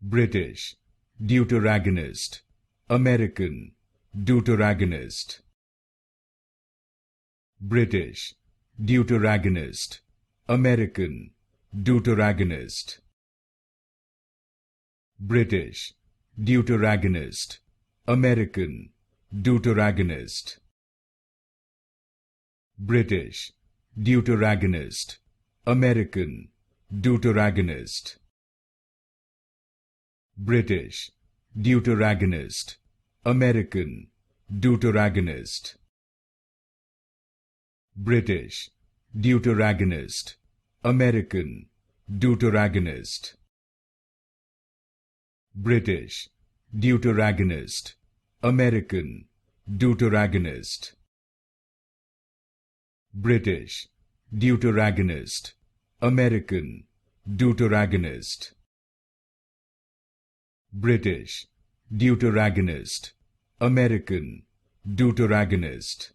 British, Deuteragonist. American, Deuteragonist. British, Deuteragonist. American, Deuteragonist. British, Deuteragonist. American, Deuteragonist. British, Deuteragonist. American, Deuteragonist. British, Deuteragonist. American, Deuteragonist. British, Deuteragonist. American, Deuteragonist. British, Deuteragonist. American, Deuteragonist. British, Deuteragonist. American, Deuteragonist. British, Deuteragonist. American, Deuteragonist.